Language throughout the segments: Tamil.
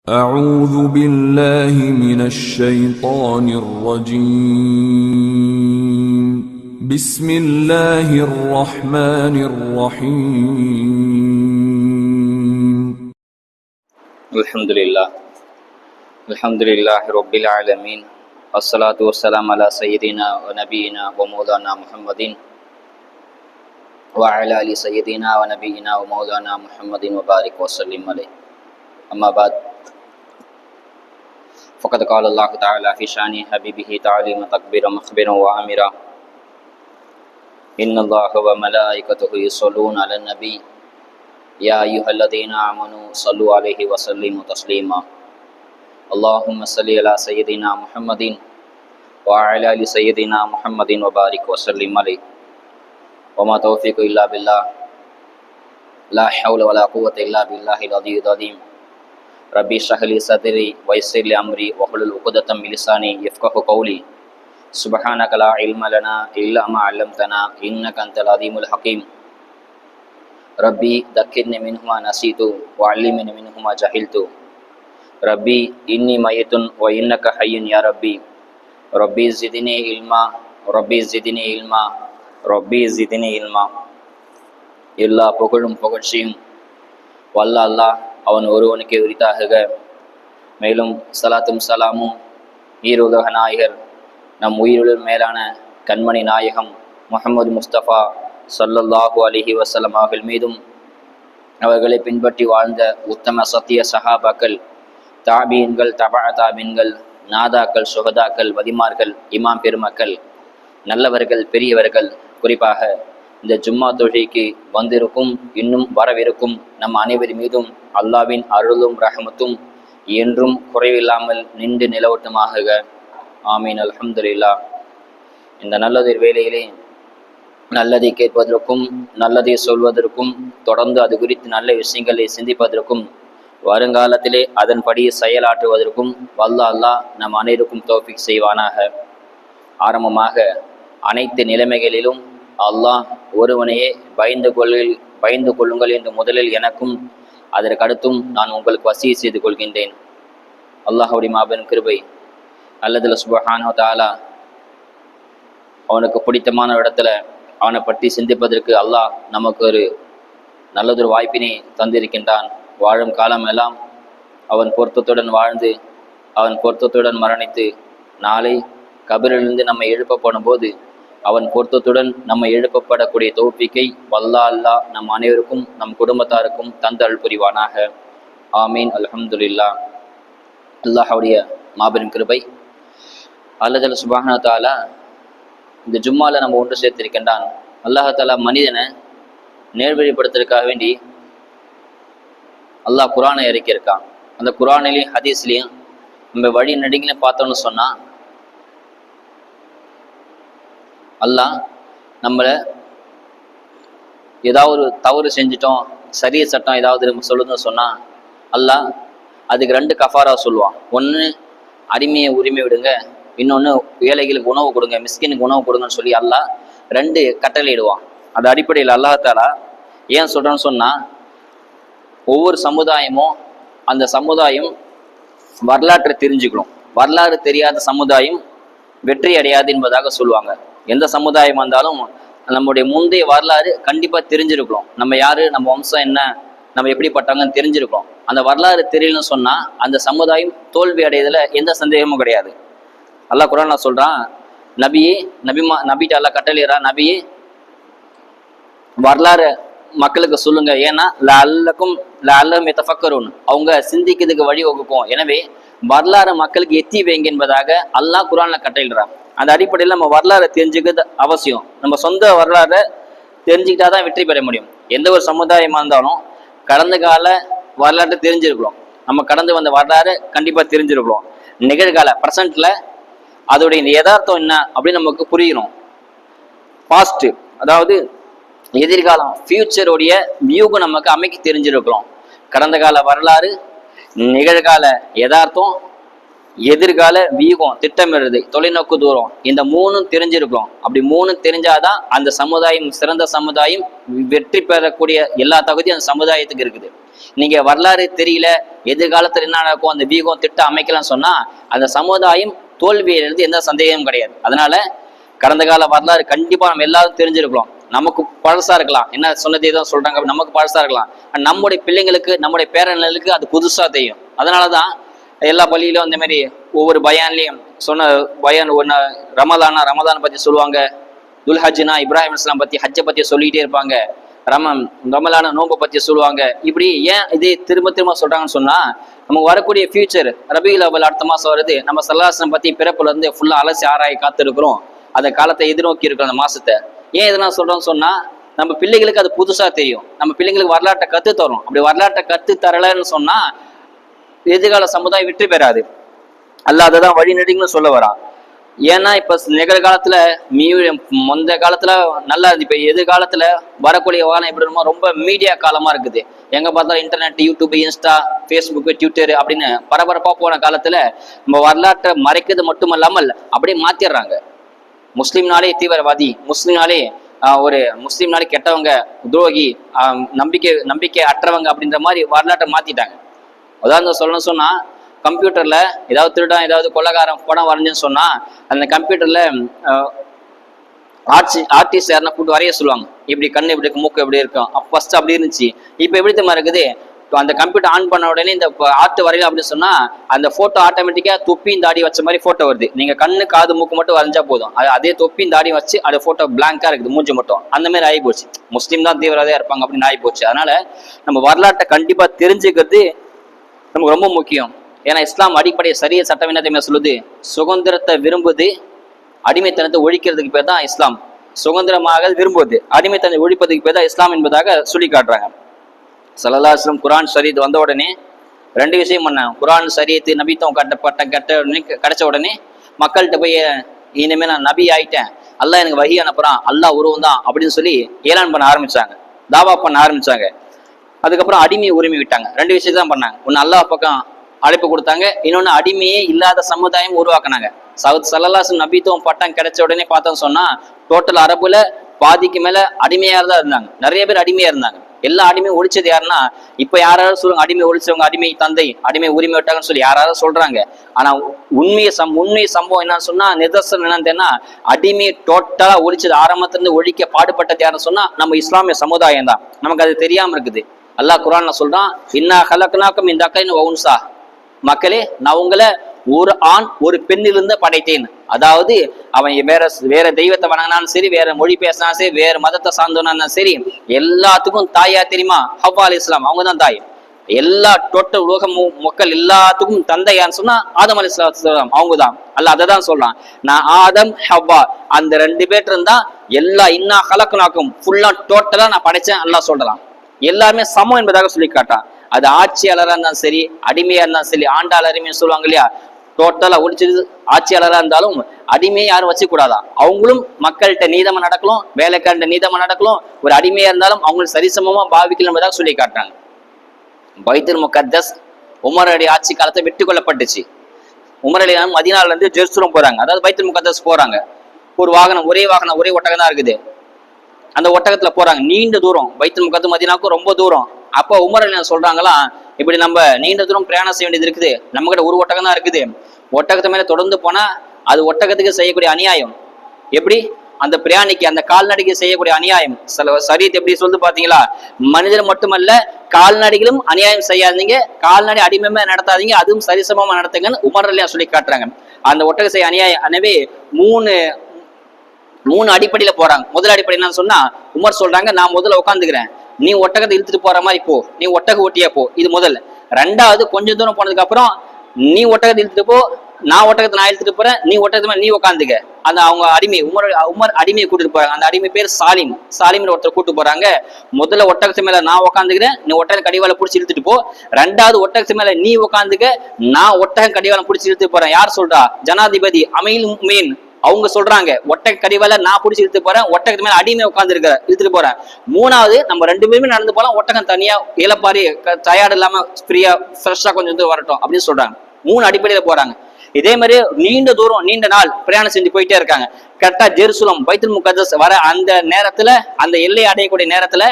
أعوذ بالله من الشيطان الرجيم بسم الله الرحمن الرحيم الحمد لله رب العالمين والصلاة والسلام على سيدنا ونبينا ومولانا محمد وعلى آل سيدنا ونبينا ومولانا محمد وبارك وسلم عليه أما بعد فقد قال الله تعالى في شان حبيبه تعليما تكبيرا مخبرا وامرا ان الله وملائكته يصلون على النبي يا ايها الذين امنوا صلوا عليه وسلموا تسليما اللهم صل على سيدنا محمد وعلى ال سيدنا محمد وبارك وسلم عليه وما توفيق الا بالله لا حول ولا قوه الا بالله العلي العظيم ربي اشرح لي صدري ويسر لي امري واحلل عقدة من لساني يفقهوا قولي سبحانك لا علم لنا الا ما علمتنا انك انت العليم الحكيم ربي ذكرني منهما نسيت وعلمني منهما جهلت ربي اني ميت وانك حي يا ربي ربي زدني علما ربي زدني علما ربي زدني علما எல்லா புகழும் புகழ்ச்சியும் வல்ல அல்லாஹ் அவன் ஒருவனுக்கே உரித்தாகுக. மேலும் சலாத்தும் சலாமும் ஈருலக நாயகர் நம் உயிருள் மேலான கண்மணி நாயகம் முஹம்மது முஸ்தபா ஸல்லல்லாஹு அலைஹி வஸல்லம் அவர்கள் மீதும் அவர்களை பின்பற்றி வாழ்ந்த உத்தம சத்திய சஹாபாக்கள், தாபீன்கள், தபா தாபீன்கள், நாதாக்கள், சுஹதாக்கள், வதிமார்கள், இமாம் பெருமக்கள், நல்லவர்கள், பெரியவர்கள், குறிப்பாக இந்த ஜும்மா தொழுகைக்கு வந்திருக்கும் இன்னும் வரவிருக்கும் நம் அனைவர் மீதும் அல்லாவின் அருளும் ரஹமத்தும் என்றும் குறைவில்லாமல் நின்று நிலவட்டுமாக. ஆமீன். அல்ஹம்துலில்லாஹ். இந்த நல்லதொரு வேளையிலே நல்லதை கேட்பதற்கும் நல்லதை சொல்வதற்கும் தொடர்ந்து அது குறித்து நல்ல விஷயங்களை சிந்திப்பதற்கும் வருங்காலத்திலே அதன்படி செயலாற்றுவதற்கும் வல்ல அல்லாஹ் நம் அனைவருக்கும் தௌஃபீக் செய்வானாக. ஆரம்பமாக அனைத்து நிலைமைகளிலும் அல்லாஹ் ஒருவனையே பயந்து கொள்ளுங்கள் என்று முதலில் எனக்கும் அதற்கடுத்தும் நான் உங்களுக்கு வசிய செய்து கொள்கின்றேன். அல்லாஹ்வுடைய மாபெரும் கிருபை அல்லதுல சுப்ஹானஹு வ தஆலா அவனுக்கு பிடித்தமான இடத்துல அவனை பற்றி சிந்திப்பதற்கு அல்லாஹ் நமக்கு ஒரு நல்லதொரு வாய்ப்பினை தந்திருக்கின்றான். வாழும் காலமெல்லாம் அவன் பொருத்தத்துடன் வாழ்ந்து அவன் பொருத்தத்துடன் மரணித்து நாளை கபரிலிருந்து நம்மை எழுப்பப்படும் போது அவன் பொருத்தத்துடன் நம்ம எழுப்பப்படக்கூடிய தௌஃபீக்கை வல்லா அல்லாஹ் நம் அனைவருக்கும் நம் குடும்பத்தாருக்கும் தந்தருள் புரிவானாக. ஆமீன். அல்ஹம்துலில்லாஹ். அல்லாஹ்வுடைய மாபெரும் கிருபை அல்லது சுப்ஹானஹு வ தஆலா இந்த ஜும்மால நம்ம ஒன்று சேர்த்திருக்கின்றான். அல்லாஹ் தஆலா மனிதனை நேர்வழிப்படுத்துறதுக்காக வேண்டி அல்லாஹ் குர்ஆனை இறக்கியிருக்கான். அந்த குர்ஆனிலையும் ஹதீஸ்லையும் நம்ம வழி நடிகளையும் பார்த்தோன்னு சொன்னா அல்லாஹ் நம்மளை ஏதாவது ஒரு தவறு செஞ்சிட்டோம், சரிய சட்டம் ஏதாவது நம்ம சொல்லுதுன்னு சொன்னால் அல்லாஹ் அதுக்கு ரெண்டு கஃபாரா சொல்லுவான். ஒன்று அடிமையை உரிமை விடுங்க, இன்னொன்று ஏழைகளுக்கு உணவு கொடுங்க, மிஸ்கினுக்கு உணவு கொடுங்கன்னு சொல்லி அல்லாஹ் ரெண்டு கட்டளையிடுவான். அது அடிப்படையில் அல்லாஹ் தஆலா ஏன் சொல்கிறேன்னு சொன்னால் ஒவ்வொரு சமுதாயமும் அந்த சமுதாயம் வரலாற்றை தெரிஞ்சுக்கணும். வரலாறு தெரியாத சமுதாயம் வெற்றி அடையாது என்பதாக சொல்லுவாங்க. எந்த சமுதாயம் வந்தாலும் நம்முடைய முந்தைய வரலாறு கண்டிப்பாக தெரிஞ்சிருக்கணும். நம்ம யாரு, நம்ம வம்சம் என்ன, நம்ம எப்படிப்பட்டவங்கன்னு தெரிஞ்சிருக்கணும். அந்த வரலாறு தெரியலன்னு சொன்னால் அந்த சமுதாயம் தோல்வி அடையதில் எந்த சந்தேகமும் கிடையாது. அல்லாஹ் குர்ஆன்ல சொல்கிறான், நபிட்ட அல்லாஹ் கட்டளையிடா, நபியே வரலாறு மக்களுக்கு சொல்லுங்க, ஏன்னா லஅல்லஹும் யதஃபக்கரூன், அவங்க சிந்திக்கிறதுக்கு வழி வகுக்கும். எனவே வரலாறு மக்களுக்கு எத்தி வைங்க என்பதாக அல்லாஹ் குர்ஆன்ல கட்டளையிடுறான். அந்த அடிப்படையில் நம்ம வரலாறை தெரிஞ்சுக்கிறது அவசியம். நம்ம சொந்த வரலாறை தெரிஞ்சுக்கிட்டா தான் வெற்றி பெற முடியும். எந்த ஒரு சமுதாயமாக இருந்தாலும் கடந்த கால வரலாற்றை தெரிஞ்சிருக்கிறோம். நம்ம கடந்து வந்த வரலாறு கண்டிப்பாக தெரிஞ்சிருக்கிறோம். நிகழ்கால ப்ரெசண்ட்ல அதோடைய யதார்த்தம் என்ன அப்படின்னு நமக்கு புரியணும். பாஸ்ட் அதாவது எதிர்காலம் ஃபியூச்சருடைய வியூக்கு நமக்கு அமைக்க தெரிஞ்சிருக்கிறோம். கடந்த கால வரலாறு, நிகழ்கால யதார்த்தம், எதிர்கால வியூகம், திட்டமிடுறது, தொலைநோக்கு தூரம், இந்த மூணும் தெரிஞ்சிருக்கிறோம். அப்படி மூணும் தெரிஞ்சாதான் அந்த சமுதாயம் சிறந்த சமுதாயம், வெற்றி பெறக்கூடிய எல்லா தகுதியும் அந்த சமுதாயத்துக்கு இருக்குது. நீங்க வரலாறு தெரியல, எதிர்காலத்துல என்ன நடக்கும், அந்த வீகம் திட்டம் அமைக்கலாம்னு சொன்னா அந்த சமுதாயம் தோல்வியிலிருந்து எந்த சந்தேகமும் கிடையாது. அதனால கடந்த கால வரலாறு கண்டிப்பா நம்ம எல்லாரும் தெரிஞ்சிருக்கலாம். நமக்கு பழசா இருக்கலாம், என்ன சொன்னதே தான் சொல்றாங்க, நமக்கு பழசா இருக்கலாம். நம்முடைய பிள்ளைங்களுக்கு, நம்முடைய பேரன்களுக்கு அது புதுசா தெரியும். அதனாலதான் எல்லா பள்ளியிலும் அந்த மாதிரி ஒவ்வொரு பயான்லயும் சொன்ன பயான் ஒன்று, ரமதான் பத்தி சொல்லுவாங்க, துல்ஹஜ்னா இப்ராஹிம் இஸ்லாம் பத்தி, ஹஜ்ஜை பத்தி சொல்லிட்டே இருப்பாங்க, ரமலான நோம்பை பத்தி சொல்லுவாங்க. இப்படி ஏன் இதே திரும்ப திரும்ப சொல்றாங்கன்னு சொன்னா, நமக்கு வரக்கூடிய ஃபியூச்சர் ரபியுல் அவல் அடுத்த மாசம் வருது, நம்ம ஸல்லல்லாஹு பத்தி பிறப்புல இருந்து ஃபுல்லா அலசி ஆராய் காத்திருக்கிறோம், அந்த காலத்தை எதிர்நோக்கி இருக்கிறோம் அந்த மாசத்தை. ஏன் இதெல்லாம் சொல்றோம்னு சொன்னா, நம்ம பிள்ளைகளுக்கு அது புதுசா தெரியும், நம்ம பிள்ளைங்களுக்கு வரலாற்றை கத்து தரும். அப்படி வரலாற்றை கத்து தரலன்னு சொன்னா எதிர்கால சமுதாயம் வெற்றி பெறாது. அல்லாஹ் அதை தான் வழிநெடுங்கன்னு சொல்ல வரான். ஏன்னா இப்ப நிகழ்காலத்துல முந்த காலத்துல நல்லா இருந்து, இப்ப எதிர்காலத்துல வரக்கூடிய காலம் எப்படி இருக்குமோ ரொம்ப மீடியா காலமா இருக்குது. எங்க பார்த்தாலும் internet, YouTube, Insta, Facebook, Twitter அப்படின்னு பரபரப்பா போன காலத்துல நம்ம வரலாற்றை மறைக்கிறது மட்டுமல்லாமல் அப்படியே மாத்திடுறாங்க. முஸ்லீம்னாலே தீவிரவாதி, முஸ்லீம்னாலே முஸ்லீம்னாலே கெட்டவங்க, துரோகி, நம்பிக்கை அற்றவங்க அப்படின்ற மாதிரி வரலாற்றை மாத்திட்டாங்க. உதாரணம் சொல்லணும்னு சொன்னா, கம்ப்யூட்டர்ல ஏதாவது திருடன், ஏதாவது கொள்ளக்காரன் படம் வரைஞ்சுன்னு சொன்னா அந்த கம்ப்யூட்டர்ல ஆர்டிஸ்ட் யாருன்னா கூட்டு வரைய சொல்லுவாங்க. இப்படி கண்ணு எப்படி இருக்கு, மூக்கு எப்படி இருக்கும், ஃபர்ஸ்ட் அப்படி இருந்துச்சு, இப்ப எப்படி தெரியுமா இருக்குது. அந்த கம்ப்யூட்டர் ஆன் பண்ண உடனே இந்த ஆர்ட் வரையல அப்படின்னு சொன்னா அந்த போட்டோ ஆட்டோமேட்டிக்கா தொப்பியும் தாடி வச்ச மாதிரி போட்டோ வருது. நீங்க கண்ணு, காது, மூக்கு மட்டும் வரைஞ்சா போதும், அதே தொப்பியும் தாடி வச்சு அந்த போட்டோ பிளாங்கா இருக்குது, மூஞ்சி மட்டும். அந்த மாதிரி ஆகி போச்சு. முஸ்லீம் தான் தீவிரவாதியா இருப்பாங்க அப்படின்னு ஆகி போச்சு. அதனால நம்ம வரலாற்றை கண்டிப்பா தெரிஞ்சுக்கிறது நமக்கு ரொம்ப முக்கியம். ஏன்னா இஸ்லாம் அடிப்படை சரிய சட்டம் என்ன சொல்லுது, சுதந்திரத்தை விரும்புது, அடிமைத்தனத்தை ஒழிக்கிறதுக்கு பேர் தான் இஸ்லாம். சுதந்திரமாக விரும்புவது, அடிமைத்தனத்தை ஒழிப்பதுக்கு பேர் தான் இஸ்லாம் என்பதாக சொல்லி காட்டுறாங்க. ஸல்லல்லாஹு அலைஹி வஸல்லம் குர்ஆன் ஷரீத் வந்த உடனே ரெண்டு விஷயம் பண்ணாங்க. குர்ஆன் ஷரீத் நபித்துவம் கிடைச்ச உடனே மக்கள்கிட்ட போய், இனிமே நான் நபி ஆயிட்டேன், அல்லாஹ் எனக்கு வஹி அனுப்புறான், அல்லாஹ் உருவம் தான் அப்படின்னு சொல்லி ஏலான் பண்ண ஆரம்பிச்சாங்க, தாவா பண்ண ஆரம்பிச்சாங்க. அதுக்கப்புறம் அடிமையை உரிமை விட்டாங்க. ரெண்டு விஷயத்தை தான் பண்ணாங்க. ஒன்னு அல்லாஹ் பக்கம் அழைப்பு கொடுத்தாங்க, இன்னொன்னு அடிமையே இல்லாத சமுதாயம் உருவாக்குனாங்க. ஸல்லல்லாஹு அலைஹி வஸல்லம் நபித்துவம் பட்டம் கிடைச்ச உடனே பார்த்தோம்னு சொன்னா டோட்டல் அரபுல பாதிக்கு மேல அடிமையா தான் இருந்தாங்க. நிறைய பேர் அடிமையா இருந்தாங்க. எல்லா அடிமையும் ஒழிச்சது யாருன்னா, இப்ப யாராவது சொல்லுவாங்க அடிமை ஒழிச்சவங்க அடிமை தந்தை, அடிமை உரிமை விட்டாங்கன்னு சொல்லி யாராவது சொல்றாங்க. ஆனா உண்மை சம்பவம் என்னன்னு சொன்னா, நிதர்சனம் என்னன்னு, அடிமையை டோட்டலா ஒழிச்சது, ஆரம்பத்துல இருந்து ஒழிக்க பாடுபட்டது யாருன்னு சொன்னா நம்ம இஸ்லாமிய சமுதாயம் தான். நமக்கு அது தெரியாம இருக்குது. அல்லாஹ் குர்ஆன்ல சொல்றான், இன்னா ஹலக்னாக்கும் மின் தக்கரின் வ உன்ஸா, மக்களே நான் உங்களை ஒரு ஆண் ஒரு பெண்ணிலிருந்து படைத்தேன். அதாவது அவன் வேற தெய்வத்தை வணங்கினாலும் சரி, வேற மொழி பேசினாலும் சரி, வேற மதத்தை சார்ந்தவனா சரி, எல்லாத்துக்கும் தாயா தெரியுமா, ஹவ்வா அலைஹிஸ்ஸலாம், அவங்க தான் தாய். எல்லா டோட்டல் உலக மக்கள் எல்லாத்துக்கும் தந்தையான்னு சொன்னா ஆதம் அலைஹிஸ்ஸலாம் அவங்க தான். அல்ல அதை தான் சொல்றான், நான் ஆதம் ஹவ்வா அந்த ரெண்டு பேர் இருந்தா எல்லா இன்னா ஹலக்னாக்கும் ஃபுல்லா டோட்டலா நான் படைச்சேன் அல்லாஹ் சொல்றான். எல்லாருமே சமம் என்பதாக சொல்லி காட்டான். அது ஆட்சியாளராக இருந்தாலும் சரி, அடிமையா இருந்தாலும் சரி, ஆண்டாளருமே சொல்லுவாங்க இல்லையா, டோட்டலா ஒழிச்சது. ஆட்சியாளராக இருந்தாலும் அடிமையை யாரும் வச்சு கூடாதான், அவங்களும் மக்கள்கிட்ட நீதமா நடக்கலாம், வேலைக்காரன் நீதமா நடக்கலாம். ஒரு அடிமையா இருந்தாலும் அவங்களும் சரிசமமா பாவிக்கல என்பதாக சொல்லி காட்டுறாங்க. பைத்துல் முகத்தஸ் உமர் அலி ஆட்சி காலத்தை வெற்றி கொள்ளப்பட்டுச்சு. உமர் அலி மதீனால இருந்து ஜெருசலம் போறாங்க, அதாவது பைத்துல் முகத்தஸ் போறாங்க. ஒரு வாகனம், ஒரே ஒட்டகம் தான் இருக்குது. அந்த ஒட்டகத்துல போறாங்க, நீண்ட தூரம், பைத்துல் முகத்தஸ் மதீனாவுக்கும் ரொம்ப தூரம். அப்ப உமர் அலி சொல்றாங்களாம், இப்படி நம்ம நீண்ட தூரம் பிரயாணம் செய்ய வேண்டியது இருக்குது, நம்ம கிட்ட ஒரு ஒட்டகம் தான் இருக்குது, ஒட்டகத்து மேல தொடர்ந்து போனா அது ஒட்டகத்துக்கு செய்யக்கூடிய அநியாயம். எப்படி அந்த பிரயாணிக்கு, அந்த கால்நடைக்கு செய்யக்கூடிய அநியாயம் சரீத் எப்படி சொல்லுது பாத்தீங்களா, மனிதர் மட்டுமல்ல கால்நடைகளும் அநியாயம் செய்யாதீங்க, கால்நடை அடிமையா நடத்தாதீங்க, அதுவும் சரிசமமா நடத்துங்கன்னு உமர் அலியா சொல்லி காட்டுறாங்க. அந்த ஒட்டக செய்ய அநியாயம். எனவே மூணு அடிப்படையில போறாங்க. முதல் அடிப்படை என்னன்னு சொன்னா, உமர் சொல்றாங்க, நான் முதல்ல உட்காந்துக்கிறேன், நீ ஒட்டகத்தை இழுத்துட்டு போற மாதிரி போ, நீ ஒட்டக ஓட்டியா போ, இது முதல்ல. ரெண்டாவது, கொஞ்சம் தூரம் போனதுக்கு அப்புறம் நீ ஒட்டகத்தை இழுத்துட்டு போ, நான் ஒட்டகத்தை நான் இழுத்துட்டு போறேன், நீ ஒட்டகத்து மேல நீ உட்காந்துக்க. அந்த அவங்க அடிமை உமர் அடிமையை கூட்டிட்டு போறாங்க. அந்த அடிமை பேர் சாலிம் ஒருத்தர் கூட்டு போறாங்க. முதல்ல ஒட்டகத்து மேல நான் உட்காந்துக்கிறேன், நீ ஒட்டக கடிவாளம் பிடிச்சி இழுத்துட்டு போ. ரெண்டாவது ஒட்டகத்து மேல நீ உட்காந்துக்க, நான் ஒட்டக கடிவாளம் பிடிச்சி இழுத்துட்டு போறேன். யார் சொல்றா? ஜனாதிபதி அமீல் முஃமினீன் அவங்க சொல்றாங்க, ஒட்டக கடிவால நான் பிடிச்சி இழுத்து போறேன், ஒட்டகத்து மேல அடிமை உட்கார்ந்து இழுத்துட்டு போறேன். மூணாவது, நம்ம ரெண்டு பேருமே நடந்து போலாம், ஒட்டகம் தனியா இலப்பாரி டயர்டு இல்லாம ஃப்ரீயா ஃப்ரெஷ்ஷா கொஞ்சம் வரட்டும் அப்படின்னு சொல்றாங்க. மூணு அடிப்படையில போறாங்க. இதே மாதிரி நீண்ட தூரம், நீண்ட நாள் பிரயாணம் செஞ்சு போயிட்டே இருக்காங்க. கரெக்டா ஜெருசலம் பைத்துல் முகத்தஸ் வர அந்த நேரத்துல, அந்த எல்லை அடையக்கூடிய நேரத்துல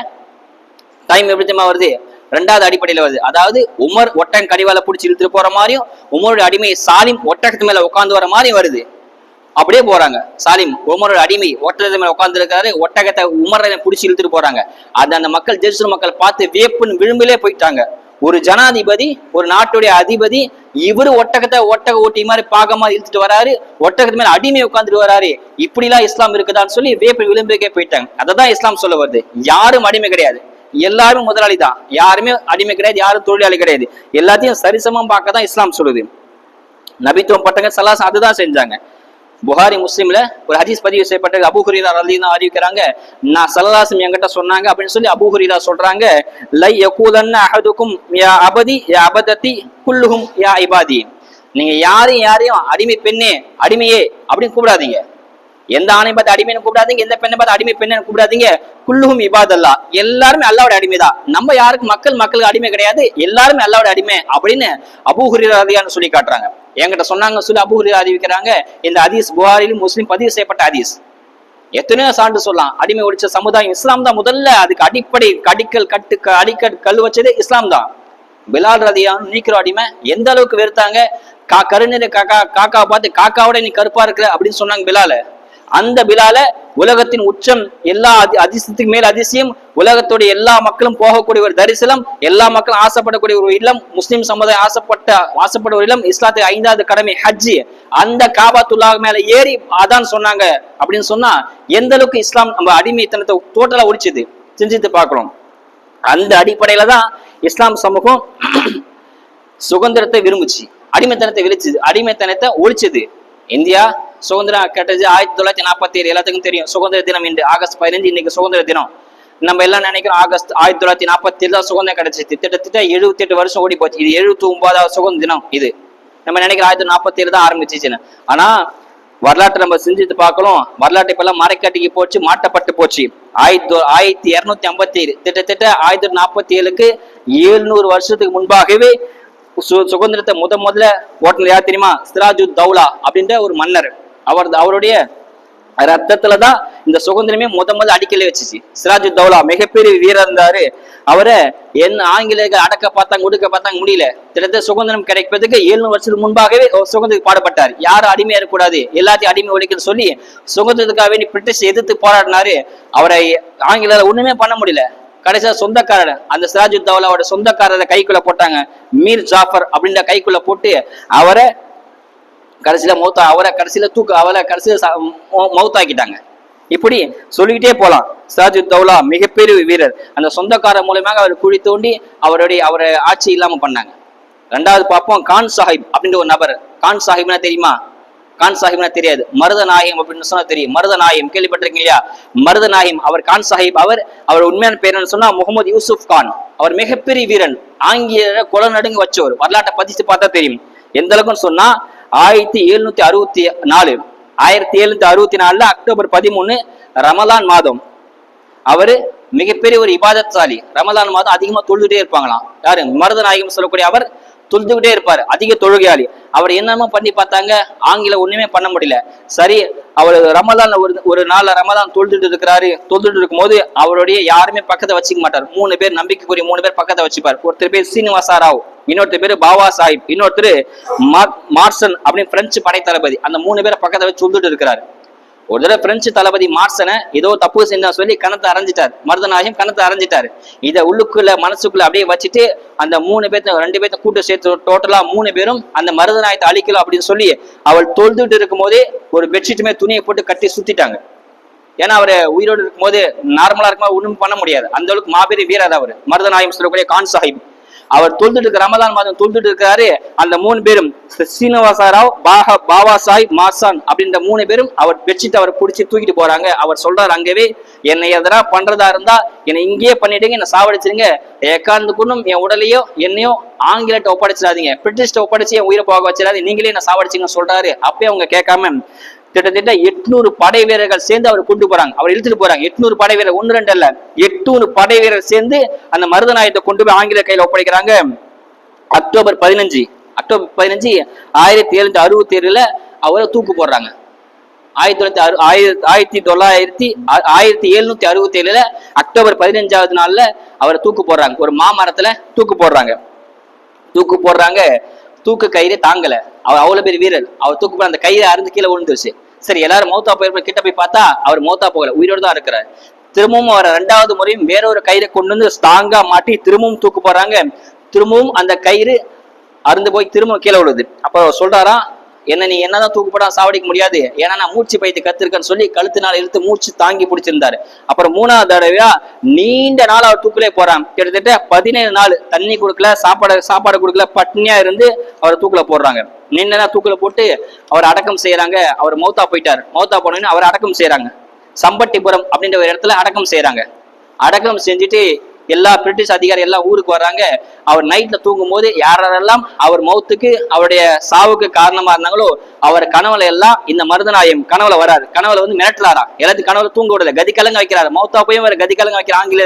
டைம் எப்படி வருது, ரெண்டாவது அடிப்படையில வருது. அதாவது உமர் ஒட்டகம் கடிவால பிடிச்சி இழுத்துட்டு போற மாதிரியும், உமருடைய அடிமை சாலிம் ஒட்டகத்து மேல உட்கார்ந்து வர மாதிரியும் வருது. அப்படியே போறாங்க. சாலிம் உமரோட அடிமை ஒட்டகத்து மேல உட்கார்ந்து இருக்காரு, ஒட்டகத்தை உமரை பிடிச்சி இழுத்துட்டு போறாங்க. அந்த மக்கள் ஜெருசலேம் மக்கள் பார்த்து வியப்புன்னு விளிம்பிலே போயிட்டாங்க. ஒரு ஜனாதிபதி, ஒரு நாட்டுடைய அதிபதி, இவரு ஒட்டக ஓட்டி மாதிரி பாகமா இழுத்துட்டு வராரு, ஒட்டகத்து மேல அடிமை உட்கார்ந்துட்டு வராரு, இப்படி எல்லாம் இஸ்லாம் இருக்குதான்னு சொல்லி வேப்பு விளிம்புக்கே போயிட்டாங்க. அததான் இஸ்லாம் சொல்ல வருது. யாரும் அடிமை கிடையாது, எல்லாரும் முதலாளி தான். யாருமே அடிமை கிடையாது, யாரும் தொழிலாளி கிடையாது. எல்லாத்தையும் சரிசமம் பார்க்கதான் இஸ்லாம் சொல்லுது. நபித்துவம் பட்டங்க சலாஸ் அதுதான் செஞ்சாங்க. புகாரி முஸ்லிம்ல ஒரு ஹதீஸ் பதிவு செய்யப்பட்ட அபூ ஹுரைரா ரலியல்லாஹு அறிவிக்கிறாங்க, நான் ஸல்லல்லாஹு அலைஹி என்கிட்ட சொன்னாங்க அப்படின்னு சொல்லி அபூ ஹுரைரா சொல்றாங்க, லை யகூலன்ன அஹதுக்கும் யா அபதி யா அபததி குல்லுஹும் யா இபாதி. நீங்க யாரையும் அடிமை பெண்ணே, அடிமையே அப்படின்னு கூப்பிடாதீங்க. எந்த ஆணை பார்த்து அடிமைன்னு கூப்பிடாதீங்க, எந்த பெண்ணை பார்த்து அடிமை பெண்ணு கூப்பிடாதீங்க. குல்லுஹும் இபாதல்லா, எல்லாருமே அல்லாஹ்வுடைய அடிமைதான். நம்ம யாருக்கு மக்களுக்கு அடிமை கிடையாது, எல்லாருமே அல்லாஹ்வுடைய அடிமை அப்படின்னு அபூ ஹுரைரா ரலியல்லாஹு சொல்லி காட்டுறாங்க. என்கிட்ட சொன்னாங்க சொல்லி அபூ ஹுரைரா அறிவிக்கிறாங்க. இந்த ஹதீஸ் புகாரிலும் முஸ்லிம் பதிவு செய்யப்பட்ட ஹதீஸ். எத்தனையோ சான்று சொல்லலாம். அடிமை ஒழிச்ச சமுதாயம் இஸ்லாம் தான். முதல்ல அதுக்கு அடிப்படை அடிக்கல் கல் வச்சதே இஸ்லாம் தான். பிலால் ரலியல்லாஹு நீக்கிற அடிமை எந்த அளவுக்கு வெறுத்தாங்க. கருநிலை காக்காவை பார்த்து காக்காவோட நீ கருப்பா இருக்கிற அப்படின்னு சொன்னாங்க பிலால. அந்த பிலால உலகத்தின் உச்சம், எல்லா அதிசயத்துக்கு மேல் அதிசயம், உலகத்துடைய எல்லா மக்களும் போகக்கூடிய ஒரு தரிசனம், எல்லா மக்களும் ஆசைப்படக்கூடிய ஒரு இல்லம், முஸ்லிம் சமுதாயம் ஆசைப்பட்ட ஒரு இல்லம், இஸ்லாத்துக்கு 5வது கடமை ஹஜ்ஜி. அந்த காபாத்துல்லாஹ் மேல ஏறி அதான் சொன்னாங்க அப்படின்னு சொன்னா எந்த அளவுக்கு இஸ்லாம் நம்ம அடிமைத்தனத்தை டோட்டலா ஒழிச்சது செஞ்சுட்டு பார்க்கிறோம். அந்த அடிப்படையில தான் இஸ்லாம் சமூகம் சுதந்திரத்தை விரும்புச்சு, அடிமைத்தனத்தை ஒழிச்சது. இந்தியா சுதந்திரம் கேட்டது 1947. எல்லாத்துக்கும் தெரியும் சுதந்திர தினம் இன்று ஆகஸ்ட் 15. இன்னைக்கு சுதந்திர தினம். நம்ம எல்லாம் நினைக்கிறோம் ஆகஸ்ட் 1947 தான் சுதந்திரம் கிடைச்சிச்சு. கிட்டத்தட்ட 78 வருஷம் ஓடி போச்சு. இது 79வது சுதந்திர தினம். இது நம்ம நினைக்கிறோம் 1947 தான் ஆரம்பிச்சிச்சுன்னு. ஆனா வரலாற்றை நம்ம செஞ்சுட்டு பார்க்கணும். வரலாற்றை இப்பெல்லாம் மறைக்காட்டிக்கு போச்சு, மாட்டப்பட்டு போச்சு. 1257 கிட்டத்தட்ட 1947க்கு 700 வருஷத்துக்கு முன்பாகவே சுதந்திரத்தை முதல்ல ஓட்டுநர் யார் தெரியுமா? சிராஜுத் தௌலா அப்படின்ற ஒரு மன்னர். அவருடைய ரத்தத்துலதான் இந்த சுதந்திரமே முதல்ல அடிக்கலே வச்சுச்சு. சிராஜுத் தௌலா மிகப்பெரிய வீரர் இருந்தாரு. அவரை என்ன ஆங்கிலேயர்கள் அடக்க பார்த்தாங்க, ஒடுக்க பார்த்தாங்க, முடியல. கிட்டத்தட்ட சுதந்திரம் கிடைப்பதுக்கு 700 வருஷத்துக்கு முன்பாகவே சுதந்திரத்துக்கு பாடுபட்டார். யாரும் அடிமையா இருக்கக்கூடாது, எல்லாத்தையும் அடிமை ஒழிக்கன்னு சொல்லி சுதந்திரத்துக்காக வேண்டி பிரிட்டிஷ் எதிர்த்து போராடினாரு. அவரை ஆங்கிலேயர் ஒண்ணுமே பண்ண முடியல. கடைசியா சொந்தக்காரர், அந்த சிராஜுத் தௌலாவோட சொந்தக்காரரை கைக்குள்ள போட்டாங்க. மீர் ஜாஃபர் அப்படின்ற கைக்குள்ள போட்டு அவரை கடைசியில மௌத்தாக்கிட்டாங்க. இப்படி சொல்லிக்கிட்டே போலாம். சிராஜுத் தௌலா மிகப்பெரிய வீரர். அந்த சொந்தக்காரர் மூலமாக அவர் குழி தோண்டி அவரை ஆட்சி இல்லாம பண்ணாங்க. ரெண்டாவது பார்ப்போம் கான் சாஹிப் அப்படின்ற ஒரு நபர். கான் சாஹிப்னா தெரியுமா? கான் சாஹிப்னா தெரியாது. மருதநாயகம் அப்படின்னு சொன்னா தெரியும். மருதநாயகம் கேள்விப்பட்டிருக்கீங்க இல்லையா? மருதநாயகம் அவர் கான் சாஹிப். அவர் உண்மையான பேர் சொன்னா முகமது யூசுப் கான். அவர் மிகப்பெரிய வீரன், ஆங்கிலேயரை கொலை நடுங்க வச்சவர். வரலாற்றை பதிச்சு பார்த்தா தெரியும். எந்த அளவுக்குன்னு சொன்னா 1764 அக்டோபர் 13 ரமலான் மாதம் அவரு மிகப்பெரிய ஒரு இபாதத்சாலி. ரமலான் மாதம் அதிகமா தொழுதுட்டே இருப்பாங்களாம். யாரு? மருதநாயகம் சொல்லக்கூடிய அவர் தொழுதுகிட்டே இருப்பாரு, அதிக தொழுகையாளி. அவர் என்னமோ பண்ணி பார்த்தாங்க, ஆங்கில ஒண்ணுமே பண்ண முடியல. சரி, அவர் ரமலான் ஒரு நாள் ரமலான் தொழுதுட்டு இருக்கும் போது அவருடைய யாருமே பக்கத்தை வச்சுக்க மாட்டார். 3 பேர் நம்பிக்கைக்குரிய 3 பேர் பக்கத்தை வச்சுப்பார். ஒருத்தர் பேர் சீனிவாசா ராவ், இன்னொருத்தர் பேரு பாபா சாஹிப், இன்னொருத்தர் மார்சன் அப்படின்னு பிரெஞ்சு படை தளபதி. அந்த 3 பேரை பக்கத்தை வச்சு சொல்லிட்டு இருக்கிறாரு. ஒரு தடவை பிரெஞ்சு தளபதி மார்சனை ஏதோ தப்பு செஞ்சா சொல்லி கணத்தை அரைஞ்சிட்டார். மருதநாயகம் கணத்தை அரைஞ்சிட்டாரு. இதை மனசுக்குள்ள அப்படியே வச்சுட்டு அந்த 2 பேர்த்த கூட்டு சேர்த்து டோட்டலா 3 பேரும் அந்த மருதநாயகத்தை அழிக்கலாம் அப்படின்னு சொல்லி அவள் தொழுதுட்டு இருக்கும் போதே ஒரு பெட்ஷீட்டுமே துணியை போட்டு கட்டி சுத்திட்டாங்க. ஏன்னா அவரை உயிரோடு இருக்கும் போது நார்மலா இருக்கும்போது ஒண்ணும் பண்ண முடியாது. அந்த அளவுக்கு மாபெரும் வீரர் அவர் மருதநாயகம் சொல்லக்கூடிய கான் சாஹிப். அவர் தொழுதுட்டு ரமலான் மாதம் தொழுதுட்டு இருக்கிறாரு. அந்த 3 பேரும் சீனிவாசா ராவ், பாபா சாஹிப், மார்சான் அப்படின்ற 3 பேரும் அவர் பெட்ஷீட் அவரை பிடிச்சி தூக்கிட்டு போறாங்க. அவர் சொல்றாரு, அங்கவே என்னை எதனா பண்றதா இருந்தா என்னை இங்கேயே பண்ணிடுங்க, என்னை சாவடிச்சிருங்க. எக்காந்துக்குன்னும் என் உடலையோ என்னையோ ஆங்கிலத்தை ஒப்படைச்சிடாதீங்க, பிரிட்டிஷ்ட ஒப்படைச்சு என் உயிரை போக வச்சிடாது, நீங்களே என்ன சாவடிச்சிங்கன்னு சொல்றாரு. அப்பயே அவங்க கேட்காம கிட்டத்தட்ட 800 படை வீரர்கள் சேர்ந்து அவர் கொண்டு போறாங்க, அவர் இழுத்துட்டு போறாங்க. 800 படை வீரர், 1 2 அல்ல, 800 படை வீரர் சேர்ந்து அந்த மருதநாயகத்தை கொண்டு போய் ஆங்கில கையில ஒப்படைக்கிறாங்க. அக்டோபர் 15 1767 அவரை தூக்கு போடுறாங்க. 1767 அக்டோபர் 15வது நாள்ல அவரை தூக்கு போடுறாங்க. ஒரு மாமரத்துல தூக்கு போடுறாங்க. தூக்கு கயிறு தாங்கல, அவர் அவ்வளவு பெரிய வீரர். அவர் தூக்கு போற அந்த கயிறு அருந்து கீழே விழுந்துருச்சு. சரி, எல்லாரும் மௌத்தா போய் கிட்ட போய் பார்த்தா அவர் மௌத்தா போகல, உயிரோடு தான் இருக்கிறார். திரும்பவும் அவர் 2வது முறையும் வேற ஒரு கயிறை கொண்டு வந்து ஸ்ட்ராங்கா மாட்டி திரும்பவும் தூக்கு போடுறாங்க. திரும்பவும் அந்த கயிறு அருந்து போய் திரும்ப கீழே விழுது. அப்ப சொல்றாரா, நீ என்னதான் தூக்கு போடா சாவடிக்க முடியாது, ஏன்னா நான் மூச்சு பயிற்சி கத்திருக்கேன்னு சொல்லி கழுத்தினால் இழுத்து மூச்சு தாங்கி பிடிச்சிருந்தாரு. அப்புறம் 3வது தடவையா நீண்ட நாள் அவர் தூக்கிலே போறான். கிட்டத்தட்ட 17 நாள் தண்ணி கொடுக்கல, சாப்பாடு கொடுக்கல, பட்னியா இருந்து அவர் தூக்குல போடுறாங்க. நீண்ட நாள் தூக்குல போட்டு அவர் அடக்கம் செய்யறாங்க. அவர் மௌத்தா போயிட்டார். மௌத்தா போனோன்னு அவர் அடக்கம் செய்யறாங்க. சம்பட்டிபுரம் அப்படின்ற ஒரு இடத்துல அடக்கம் செய்யறாங்க. அடக்கம் செஞ்சுட்டு எல்லா பிரிட்டிஷ் அதிகாரி எல்லாம் ஊருக்கு வர்றாங்க. அவர் நைட்ல தூங்கும் போது யாரெல்லாம் அவர் மௌத்துக்கு, அவருடைய சாவுக்கு காரணமா இருந்தாங்களோ அவர் கனவுல எல்லாம் இந்த மருதநாயம் கனவுல வராது. கனவுல வந்து மிரட்டலாரா, எல்லாத்தையும் கனவுல தூங்க விடல, கதிகலங்க வைக்கிறாரு. மௌத்தா போய் அவர் கதிகலங்க வைக்கிற, ஆங்கில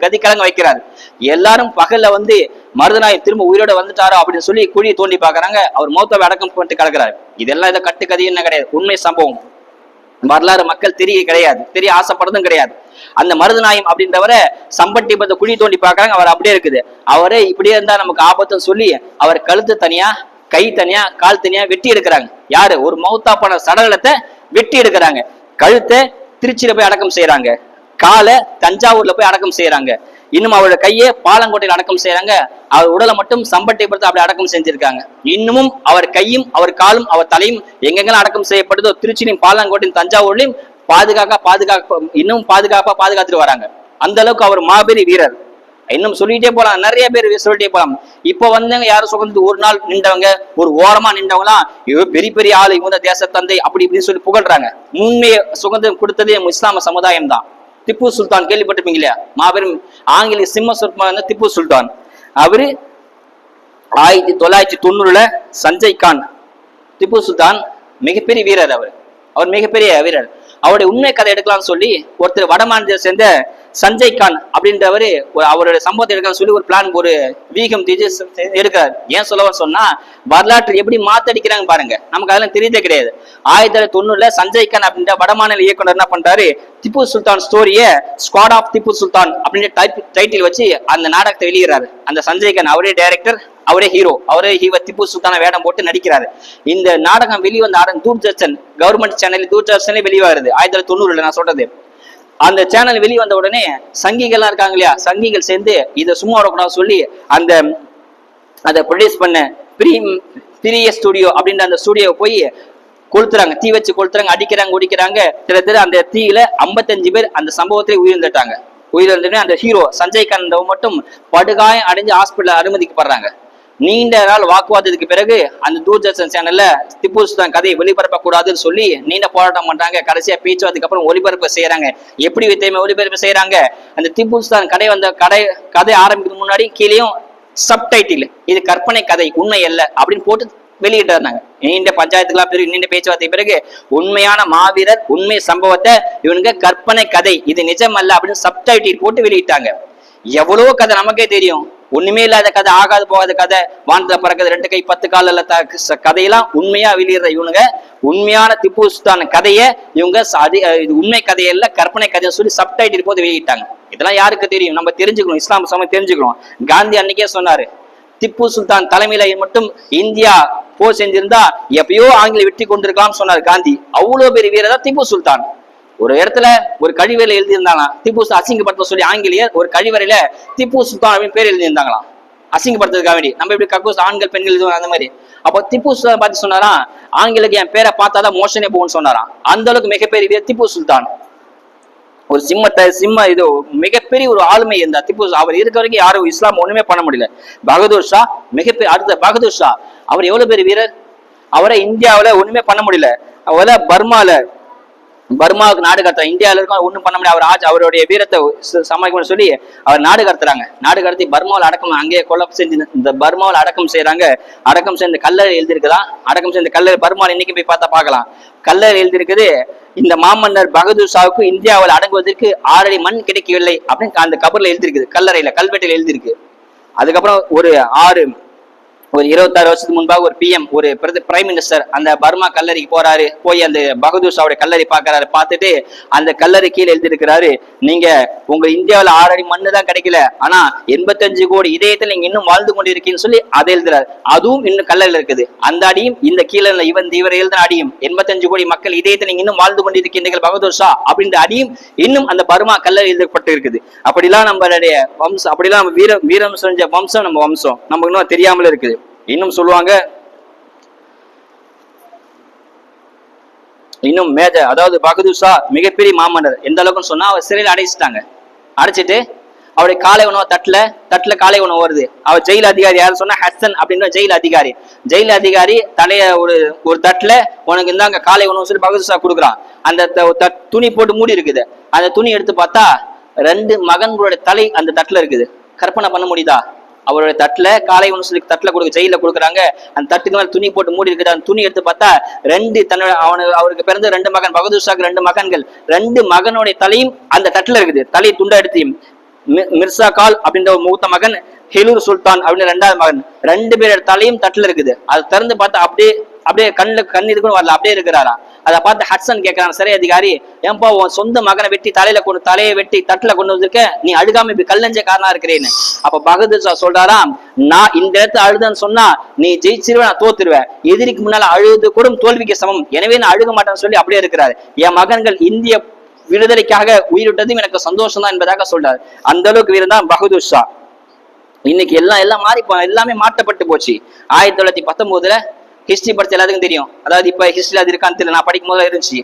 கதிகலங்க வைக்கிறாரு. எல்லாரும் பகல்ல வந்து மருதநாயம் திரும்ப உயிரோட வந்துட்டாரோ அப்படின்னு சொல்லி குழியை தோண்டி பாக்குறாங்க. அவர் மௌத்தாவை அடக்கம் பண்ணிட்டு கிடக்குறாரு. இதெல்லாம் இதை கட்டுக்கதையும் கிடையாது, உண்மை சம்பவம். வரலாறு மக்கள் தெரிய ஆசைப்படுறதும் கிடையாது. அந்த மருதநாயம் அப்படின்றவரை சம்பட்டிபத்தை குழி தோண்டி பாக்குறாங்க. அவர் அப்படியே இருக்குது. அவரே இப்படியே இருந்தா நமக்கு ஆபத்துன்னு சொல்லி அவர் கழுத்து தனியா, கை தனியா, கால் தனியா வெட்டி எடுக்கிறாங்க. யாரு? ஒரு மௌத்தா போன சடலத்தை வெட்டி எடுக்கிறாங்க. கழுத்தை திருச்சியில போய் அடக்கம் செய்யறாங்க, காலை தஞ்சாவூர்ல போய் அடக்கம் செய்யறாங்க. இன்னும் அவரோட கையை பாலங்கோட்டையில் அடக்கம் செய்யறாங்க. அவர் உடலை மட்டும் சம்பட்டிபுரத்தை அப்படி அடக்கம் செஞ்சிருக்காங்க. இன்னமும் அவர் கையும், அவர் காலும், அவர் தலையும் எங்கெங்கெல்லாம் அடக்கம் செய்யப்படுதோ திருச்சியிலும் பாலங்கோட்டையும் தஞ்சாவூர்லையும் இன்னும் பாதுகாத்துட்டு வராங்க. அந்த அளவுக்கு அவர் மாபெரும் வீரர். இன்னும் சொல்லிட்டே போலாம், நிறைய பேர் சொல்லிட்டே போலாம். இப்ப வந்தவங்க யாரும் சுகந்து ஒரு நாள் நின்றவங்க, ஒரு ஓரமா நின்றவங்களாம் பெரிய பெரிய ஆளு, இவங்க தேசத்தந்தை அப்படி இப்படின்னு சொல்லி புகழ்றாங்க. உண்மையை சுதந்திரம் கொடுத்ததே இஸ்லாம சமுதாயம் தான். திப்பு சுல்தான் கேள்விப்பட்டிருப்பீங்க இல்லையா? மாபெரும் ஆங்கில சிம்ம சொற்பான திப்பு சுல்தான். அவரு 1990 சஞ்சய் கான். திப்பு சுல்தான் மிகப்பெரிய வீரர். அவர் மிகப்பெரிய வீரர். அவருடைய உண்மை கதை எடுக்கலாம்னு சொல்லி ஒருத்தர் வடமாநிலத்தை சேர்ந்த சஞ்சய் கான் அப்படின்றவரு அவருடைய சம்பவத்தை எடுக்கலாம்னு சொல்லி ஒரு பிளான், ஒரு வீகம் எடுக்கிறார். ஏன் சொன்னா வரலாற்று எப்படி மாத்தடிக்கிறாங்க பாருங்க, நமக்கு அதெல்லாம் தெரியதே கிடையாது. 1990 சஞ்சய் கான் அப்படின்ற வடமாநில இயக்குனர் என்ன பண்றாரு, திப்பு சுல்தான் ஸ்டோரிய ஸ்குவாட் ஆஃப் திப்பு சுல்தான் அப்படின்ற டைட்டில் வச்சு அந்த நாடகத்தை வெளியிடறாரு. அந்த சஞ்சய் கான் அவரே டைரக்டர், அவரே ஹீரோ, திப்பு சுல்தான வேடம் போட்டு நடிக்கிறாரு. இந்த நாடகம் வெளிவந்த தூர்தர்ஷன் கவர்மெண்ட் சேனல் தூர்தர்ஷன்ல வெளிவாருது 1990. நான் சொல்றது அந்த சேனல் வெளிவந்த உடனே சங்கிகள்லாம் இருக்காங்க இல்லையா, சங்கிகள் சேர்ந்து இதை சும்மா விடக்கூடாது சொல்லி அதை ப்ரொடியூஸ் பண்ண பெரிய ஸ்டுடியோ அப்படின்ற அந்த ஸ்டுடியோ போய் கொளுத்துறாங்க, தீ வச்சு கொளுத்துறாங்க, அடிக்கிறாங்க, ஒடிக்கிறாங்க. கிட்டத்தட்ட அந்த தீயில 55 பேர் அந்த சம்பவத்திலே உயிரிழந்துட்டாங்க. உயிரிழந்துட்டு அந்த ஹீரோ சஞ்சய் கான் மட்டும் படுகாயம் அடைஞ்சு ஹாஸ்பிட்டல் அனுமதிக்கப்படுறாங்க. நீண்ட நாள் வாக்குவாதத்துக்கு பிறகு அந்த தூர்தர்ஷன் சேனல்ல திப்பு சுல்தான் கதையை ஒளிபரப்ப கூடாதுன்னு சொல்லி நீண்ட போராட்டம் பண்றாங்க. கடைசியா பேச்சுவார்த்தைக்கு அப்புறம் ஒளிபரப்பு செய்யறாங்க. எப்படி ஒளிபரப்பு செய்யறாங்க, அந்த திப்பு சுல்தான் கதை ஆரம்பிக்கிறதுக்கு முன்னாடி கீழேயும் சப்டைட்டில், இது கற்பனை கதை, உண்மை அல்ல அப்படின்னு போட்டு வெளியிட்டாங்க. நீண்ட பஞ்சாயத்துக்கெல்லாம் பிறகு, நீண்ட பேச்சுவார்த்தை பிறகு உண்மையான மாவீரர், உண்மை சம்பவத்தை இவனுங்க கற்பனை கதை, இது நிஜம் அல்ல அப்படின்னு சப்டைட்டில் போட்டு வெளியிட்டாங்க. எவ்வளவோ கதை நமக்கே தெரியும், ஒண்ணுமே இல்லாத கதை, ஆகாது போகாத கதை, வானத்துல பறக்கிறது 2 கை 10 கால் கதையெல்லாம் உண்மையா வெளியிடுற இவனுங்க உண்மையான திப்பு சுல்தான் கதையை இவங்க இது உண்மை கதையல்ல கற்பனை கதையை சொல்லி சப்டைட்டில் போது வெளியிட்டாங்க. இதெல்லாம் யாருக்கு தெரியும்? நம்ம தெரிஞ்சுக்கணும், இஸ்லாம் சமயம் தெரிஞ்சுக்கணும். காந்தி அன்னைக்கே சொன்னாரு, திப்பு சுல்தான் தலைமையில மட்டும் இந்தியா போர் செஞ்சிருந்தா எப்பயோ ஆங்கில வெற்றி கொண்டிருக்கலாம் சொன்னார் காந்தி. அவ்வளவு பெரிய வீரர் திப்பு சுல்தான். ஒரு இடத்துல ஒரு கழிவறையில எழுதியிருந்தாங்களாம், திப்பு அசிங்கப்படுத்த சொல்லி ஆங்கிலேயர் ஒரு கழிவறையில திப்பு சுல்தான் அப்படின்னு பேர் எழுதியிருந்தாங்களாம், அசிங்கப்படுத்துறதுக்காக வேண்டி. நம்ம இப்படி கக்கூஸ் ஆண்கள் பெண்கள் எழுதுவாங்க அந்த மாதிரி. அப்போ திப்பு சுல்தான் பார்த்து சொன்னாராம், ஆங்கிலுக்கு என் பேரை பார்த்தாதான் மோஷனே போகும்னு சொன்னாராம். அந்த அளவுக்கு மிகப்பெரிய வீரர் திப்பு சுல்தான். ஒரு இது மிகப்பெரிய ஒரு ஆளுமை இருந்தார் திப்பு. அவர் இருக்க வரைக்கும் யாரும் இஸ்லாம் ஒண்ணுமே பண்ண முடியல. பகதூர் ஷா மிகப்பெரிய, அடுத்த பகதூர் ஷா அவர் எவ்வளவு பெரிய வீரர், அவரை இந்தியாவில ஒண்ணுமே பண்ண முடியல. அவரை பர்மாவுக்கு நாடு கடத்துறாங்க. இந்தியாவில இருக்கும் ஒண்ணும் பண்ண முடியாது. அவருடைய வீரத்தை சமாளிக்கணும்னு சொல்லி அவர் நாடு கடத்துறாங்க. நாடு கடத்தி பர்மாவில் அடக்கம், அங்கேயே கொலை செஞ்சு இந்த பர்மாவில் அடக்கம் செய்யறாங்க. அடக்கம் செய்த கல்லறை எழுதிருக்குதான், அடக்கம் செய்த கல்லறை பர்மாவில் இன்னைக்கு போய் பார்த்தா பார்க்கலாம். கல்லறை எழுதிருக்குது, இந்த மாமன்னர் பகதூர் ஷாவுக்கு இந்தியாவில் அடங்குவதற்கு 6 அடி மண் கிடைக்கவில்லை அப்படின்னு அந்த கபர்ல எழுதிருக்குது, கல்லறையில கல்வெட்டில் எழுதிருக்கு. அதுக்கப்புறம் ஒரு ஒரு 26 வருஷத்துக்கு முன்பாக ஒரு பிஎம், ஒரு பிரைம் மினிஸ்டர் அந்த பர்மா கல்லறைக்கு போறாரு. போய் அந்த பகதூர் ஷாவுடைய கல்லறை பாக்குறாரு. பார்த்துட்டு அந்த கல்லறை கீழே எழுதிருக்கிறாரு, நீங்க உங்க இந்தியாவில் 6 அடி மண்ணு தான் கிடைக்கல, ஆனா 85 கோடி இதயத்தில் நீங்க இன்னும் வாழ்ந்து கொண்டிருக்கீங்கன்னு சொல்லி அதை எழுதுறாரு. அதுவும் இன்னும் கல்லறையில் இருக்குது. அந்த அடியும் இந்த கீழே இவர் எழுதின அடியும் 85 கோடி மக்கள் இதயத்தில் நீங்க இன்னும் வாழ்ந்து கொண்டிருக்கின்றீர்கள் பகதூர் ஷா அப்படின்ற அடியும் இன்னும் அந்த பர்மா கல்லறை எழுதப்பட்டு இருக்குது. அப்படிலாம் நம்மளுடைய வம்சம், அப்படிலாம் வீரம் செஞ்ச வம்சம் நம்ம வம்சம் நமக்கு இன்னும் தெரியாமல இருக்குது. இன்னும் சொல்லுவாங்க, இன்னும் அதாவது பகதூர் ஷா மிகப்பெரிய மாமன்னர். எந்த அளவுக்கு சொன்னா அவர் சிறையில் அடைச்சிட்டாங்க. அடைச்சிட்டு அவருடைய காலை உணவு தட்டுல காலை உணவு வருது. அவர் ஜெயில் அதிகாரி யாரு சொன்னா ஹசன் அப்படின்ற ஜெயில் அதிகாரி. ஜெயில் அதிகாரி தலைய ஒரு தட்டுல உனக்கு இருந்தாங்க காலை உணவு சொல்லி பகதூர் ஷா கொடுக்குறான். அந்த துணி போட்டு மூடி இருக்குது. அந்த துணி எடுத்து பார்த்தா 2 மகன்களுடைய தலை அந்த தட்டுல இருக்குது. கற்பனை பண்ண முடியுதா? அவருடைய தட்டுல காலை உணவு சொல்லி தட்டுல ஜெயில கொடுக்குறாங்க. அந்த தட்டுக்கு மேல துணி போட்டு மூடி இருக்குது. அந்த துணி எடுத்து பார்த்தா அவருக்கு பிறந்த 2 மகன், பகதூர் ஷாக்கு 2 மகன்கள், 2 மகனுடைய தலையும் அந்த தட்டுல இருக்குது. தலையை துண்டா எடுத்து மிர்சா கால் அப்படின்ற ஒரு மூத்த மகன், ஹிலூர் சுல்தான் அப்படின்னு 2வது மகன், 2 பேரோட தலையும் தட்டுல இருக்குது. அதை திறந்து பார்த்தா அப்படியே கண்ணு இருக்குன்னு வரல, அப்படியே இருக்கிறாரா. அதை பார்த்து ஹட்சன் கேட்கிறான் சிறை அதிகாரி, ஏன்பா உன் சொந்த மகனை வெட்டி தலையை வெட்டி தட்டுல கொண்டு வந்திருக்க, நீ அழுகாம இப்படி கல்லஞ்ச காரணம் இருக்கிறேன்னு. அப்ப பகதூர் ஷா சொல்றாராம், நான் இந்த இடத்துல அழுதுன்னு சொன்னா நீ ஜெயிச்சிருவேன், நான் தோத்துருவேன், எதிரிக்கு முன்னால அழுது கூட தோல்விக்கு சமம், எனவே நான் அழுக மாட்டேன்னு சொல்லி அப்படியே இருக்கிறாரு. என் மகன்கள் இந்திய விடுதலைக்காக உயிரிட்டதும் எனக்கு சந்தோஷம் தான் என்பதாக சொல்றாரு. அந்த அளவுக்கு வீரன் தான் பகதூர் ஷா. இன்னைக்கு எல்லாம் மாறி எல்லாமே மாற்றப்பட்டு போச்சு. 1919 ஹிஸ்டரி படிச்ச எல்லாத்துக்கும் தெரியும். அதாவது இப்ப ஹிஸ்டரியில அது இருக்கான்னு தெரியல, நான் படிக்கும் போது இருந்துச்சு.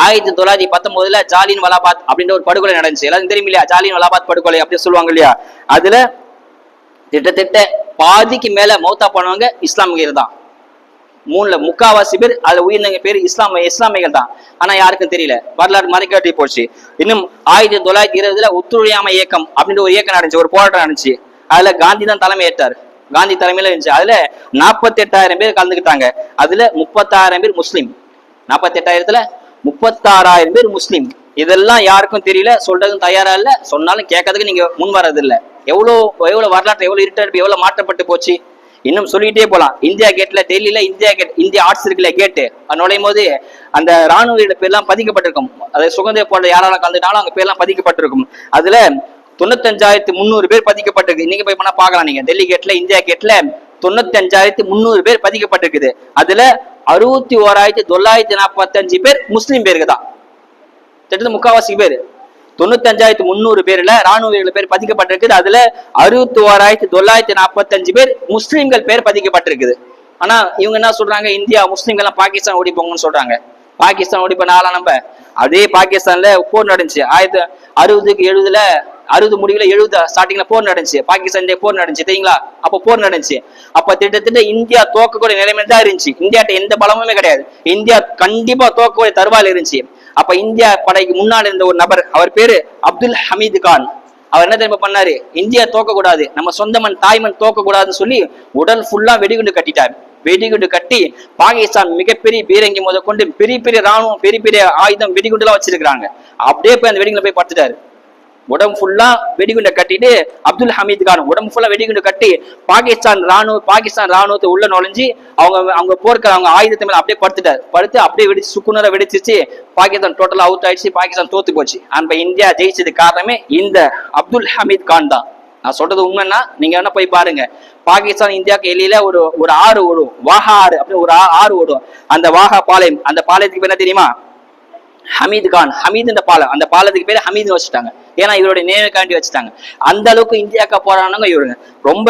1919 ஜாலியன் வாலாபாத் அப்படின்ற ஒரு படுகொலை நடந்துச்சு. எல்லாரும் தெரியும் இல்லையா? ஜாலியன் வாலாபாத் படுகொலை அப்படின்னு சொல்லுவாங்க இல்லையா? அதுல கிட்டத்தட்ட பாதிக்கு மேல மௌத்தா போனவங்க இஸ்லாமியர் தான். 3/4 பேர் அதுல உயிரினங்க பேர் இஸ்லாமியர்கள் தான். ஆனா யாருக்கும் தெரியல, வரலாறு மறைக்காட்டி போச்சு. இன்னும் 1920 ஒத்துழையாமை இயக்கம் அப்படின்ற ஒரு இயக்கம் நடந்துச்சு, ஒரு போராட்டம் நடந்துச்சு. அதுல காந்தி தான் தலைமை ஏற்றாரு. காந்தி தலைமையில இருந்துச்சு. அதுல 48,000 பேர் கலந்துக்கிட்டாங்க. அதுல 36,000 பேர் முஸ்லீம். 48,000த்துல 36,000 பேர் முஸ்லீம். இதெல்லாம் யாருக்கும் தெரியல, சொல்றதுக்கும் தயாரா இல்ல, சொன்னாலும் கேட்கறதுக்கு நீங்க முன் வர்றது இல்ல. எவ்வளவு வரலாற்று எவ்வளவு இருட்டு எவ்வளவு மாற்றப்பட்டு போச்சு. இன்னும் சொல்லிட்டே போலாம். இந்தியா கேட்ல, டெல்லியில இந்தியா ஆர்ட்ஸ் இருக்குல்ல கேட்டு, நுழையும் போது அந்த ராணுவ பேர்லாம் பதிக்கப்பட்டிருக்கும். அதை சுதந்திர போன்ற யாராலும் கலந்துட்டாலும் அங்க பேர்லாம் பதிக்கப்பட்டிருக்கும். அதுல 95,300 பேர் பதிக்கப்பட்டிருக்கு. இன்னைக்கு போய் பண்ணா பாக்கலாம் நீங்க. டெல்லி கேட்ல இந்தியா கேட்ல 95,300 பேர் பதிக்கப்பட்டிருக்குது. அதுல 61,945 பேர் முஸ்லீம் பேருக்கு தான். கிட்டத்தட்ட 3/4 பேர். 95,300 பேர்ல ராணுவ வீரர்கள் பேர் பதிக்கப்பட்டிருக்குது. அதுல 61,945 பேர் முஸ்லிம்கள் பேர் பதிக்கப்பட்டிருக்குது. ஆனா இவங்க என்ன சொல்றாங்க, இந்தியா முஸ்லிம்கள் எல்லாம் பாகிஸ்தான் ஓடி போங்கன்னு சொல்றாங்க. பாகிஸ்தான் ஓடி போனால நம்ம அதே பாகிஸ்தான்ல போர் நடந்துச்சு. 1960 முடிவுல 70 ஸ்டார்டிங்ல போர் நடந்துச்சு. பாகிஸ்தான் போர் நடந்துச்சு தெரியுங்களா? அப்ப போர் நடந்துச்சு. அப்ப திட்டத்திட்ட இந்தியா தோக்கக்கூடிய நிலைமையில தான் இருந்துச்சு. இந்தியாட்ட எந்த பலமுமே கிடையாது. இந்தியா கண்டிப்பா தோக்கக்கூடிய தருவாயில் இருந்துச்சு. அப்ப இந்தியா படைக்கு முன்னால் இருந்த ஒரு நபர், அவர் பேரு அப்துல் ஹமீது கான். அவர் என்ன தெரியுமா பண்ணாரு, இந்தியா தோக்க கூடாது, நம்ம சொந்த மண் தாய்மண் தோக்க கூடாதுன்னு சொல்லி உடல் ஃபுல்லா வெடிகுண்டு கட்டிட்டார். வெடிகுண்டு கட்டி பாகிஸ்தான் மிகப்பெரிய பீரங்கி முதற்கொண்டு பெரிய பெரிய ராணுவம், பெரிய பெரிய ஆயுதம், வெடிகுண்டு எல்லாம் வச்சிருக்காங்க. அப்படியே போய் அந்த வெடிகுண்ட போய் பார்த்துட்டாரு. உடம்பு ஃபுல்லா வெடிகுண்டை கட்டிட்டு அப்துல் ஹமீத் கான் உடம்பு ஃபுல்லா வெடிகுண்டு கட்டி பாகிஸ்தான் ராணுவத்தை உள்ள நுழைஞ்சு அவங்க போர்க்க அவங்க ஆயுதத்தை மேல அப்படியே படுத்து அப்படியே வெடிச்சு சுக்குநூற வெடிச்சிச்சு. பாகிஸ்தான் டோட்டலா அவுட் ஆயிடுச்சு. பாகிஸ்தான் தோத்து போச்சு. அப்ப இந்தியா ஜெயிச்சது காரணமே இந்த அப்துல் ஹமீத் கான் தான். நான் சொல்றது உண்மைன்னா நீங்க வேணா போய் பாருங்க. பாகிஸ்தான் இந்தியாவுக்கு எல்லையில ஒரு ஆறு ஓடும், வாஹா ஆறு அப்படின்னு ஒரு ஆறு ஓடும். அந்த வாஹா பாளையம், அந்த பாளையத்துக்கு என்ன தெரியுமா? ஹமீது கான். ஹமீது பாலம், அந்த பாலத்துக்கு பேரு ஹமீது வச்சுட்டாங்க. ஏன்னா இவருடைய நினைவுக்காண்டி வச்சுட்டாங்க. அந்த அளவுக்கு இந்தியாக்கா போறாங்க இவருங்க. ரொம்ப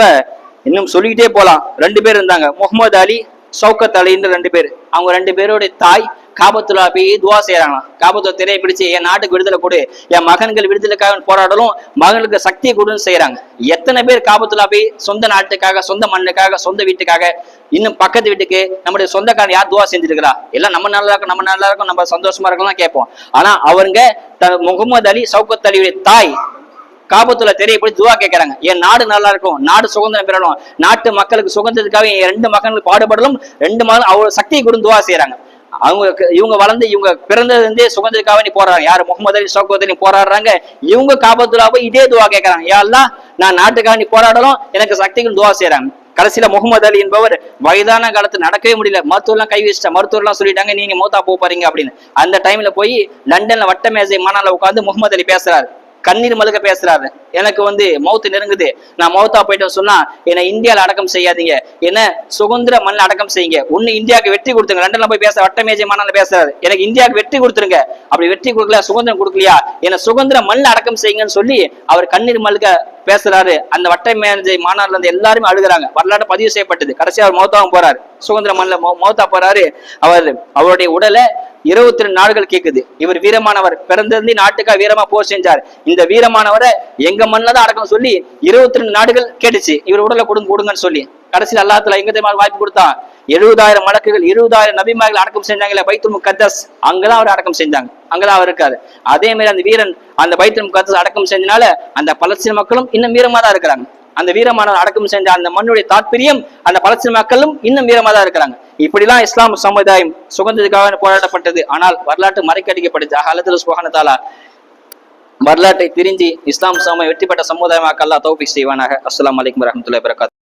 இன்னும் சொல்லிக்கிட்டே போலாம். 2 பேர் இருந்தாங்க, முகமது அலி, சௌகத் அலின்னு 2 பேர். அவங்க 2 பேருடைய தாய் காபத்துல்லா போய் துவா செய்யறாங்க. காபத்துல்லா திரையை பிடிச்சு என் நாட்டுக்கு விடுதலை கொடு, என் மகன்கள் விடுதலைக்காக போராடலும், மகனுக்கு சக்தியை கொடுன்னு செய்யறாங்க. எத்தனை பேர் காபத்துல்லா போய் சொந்த நாட்டுக்காக, சொந்த மண்ணுக்காக, சொந்த வீட்டுக்காக, இன்னும் பக்கத்து வீட்டுக்கு, நம்முடைய சொந்தக்காரன் யார் துவா செஞ்சிருக்கிறா? எல்லாம் நம்ம நல்லா இருக்கும், நம்ம சந்தோஷமா இருக்கலாம் கேட்போம். ஆனா அவருங்க முகமது அலி, சௌகத் அலியுடைய தாய் காபத்துல்லா திரையை போய் துவா கேட்கறாங்க. என் நாடு நல்லா இருக்கும், நாடு சுதந்திரம் பெறணும், நாட்டு மக்களுக்கு சுதந்திரத்துக்காக என் 2 மகன்கள் பாடுபடலும், 2 மகன் அவ்வளவு சக்தியை கொடுத்து துவா செய்யறாங்க. இவங்க வளர்ந்து இவங்க பிறந்ததுல இருந்தே சுதந்திரக்காக நீ போராடுறாங்க. யாரு? முகமது அலி, சௌகத் அலி போராடுறாங்க. இவங்க காபத்துல்லா போய் இதே துவா கேட்கறாங்க, யா அல்லாஹ் நான் நாட்டுக்காக நீ போராடலும், எனக்கு சக்திகள் துவா செய்யறாங்க. கடைசியில முகமது அலி என்பவர் வயதான காலத்துல நடக்கவே முடியல, மருத்துவர்லாம் கை வச்சுட்டா, மருத்துவர்லாம் சொல்லிட்டாங்க நீங்க மௌத்தா போறீங்க அப்படின்னு. அந்த டைம்ல போய் லண்டன்ல வட்ட மேஜை மாநாடுல உட்கார்ந்து முகமது அலி பேசுறாரு, கண்ணீர் மல்க பேசுறாரு. எனக்கு மௌத்து நெருங்குது, நான் மௌத்தா போயிட்டு சொன்னா என்னை இந்தியால அடக்கம் செய்யாதீங்க, என்ன சுதந்திர மண்ணில் அடக்கம் செய்யுங்க, ஒண்ணு இந்தியாவுக்கு வெற்றி கொடுத்துருங்க. லண்டன்ல போய் பேச வட்டமேஜை மாநாடுல பேசுறாரு, எனக்கு இந்தியாவுக்கு வெற்றி கொடுத்துருங்க, அப்படி வெற்றி கொடுக்கல சுதந்திரம் கொடுக்கலையா என்ன சுதந்திர மண்ணில் அடக்கம் செய்யுங்கன்னு சொல்லி அவர் கண்ணீர் மல்க பேசுறாரு. அந்த வட்டமேஜை மாநாடுல இருந்து எல்லாருமே அழுகுறாங்க, வரலாறு பதிவு செய்யப்பட்டது. கடைசியா அவர் மௌத்தாவும் போறாரு, சுதந்திர மண்ணில் மௌத்தா போறாரு. அவருடைய உடலை 22 நாடுகள் கேக்குது, இவர் வீரமானவர், பிறந்திருந்து நாட்டுக்காக வீரமா போர் செஞ்சார், இந்த வீரமானவரை எங்க மண்ணில் தான் அடக்கம் சொல்லி 22 நாடுகள் கேட்டுச்சு இவர் உடலை கொடுங்கன்னு சொல்லி. கடைசியில் அல்லாஹ்தாலா எங்க தெரியுமா வாய்ப்பு கொடுத்தான், 70,000 மலக்குகள் 20,000 நபிமார்கள் அடக்கம் செஞ்சாங்களே பைத்துல் முகத்தஸ், அங்கதான் அவர் அடக்கம் செஞ்சாங்க, அங்கதான் அவர் இருக்காரு. அதே மாதிரி அந்த வீரன் அந்த பைத்துல் முகத்தஸ் அடக்கம் செஞ்சனால அந்த பலஸ்தீன மக்களும் இன்னும் வீரமா தான் இருக்கிறாங்க. அந்த வீரமான அடக்கம் செஞ்ச அந்த மண்ணுடைய தாற்பயம் அந்த பலஸ்தீன மக்களும் இன்னும் வீரமா தான் இருக்கிறாங்க. இப்படிலாம் இஸ்லாம் சமுதாயம் சுதந்திரத்துக்காக போராடப்பட்டது. ஆனால் வரலாற்று மறைக்கடிக்கப்பட்டது. அல்லாஹ் சுப்ஹானஹு வ தஆலா வரலாற்றை தெரிஞ்சு இஸ்லாம் சமூகம் வெற்றி பெற்ற சமுதாயமாக அல்லாஹ் தௌஃபீக் செய்வானாக. அஸ்ஸலாமு அலைக்கும் வரஹ்மத்துல்லாஹி வபரகாத்துஹு.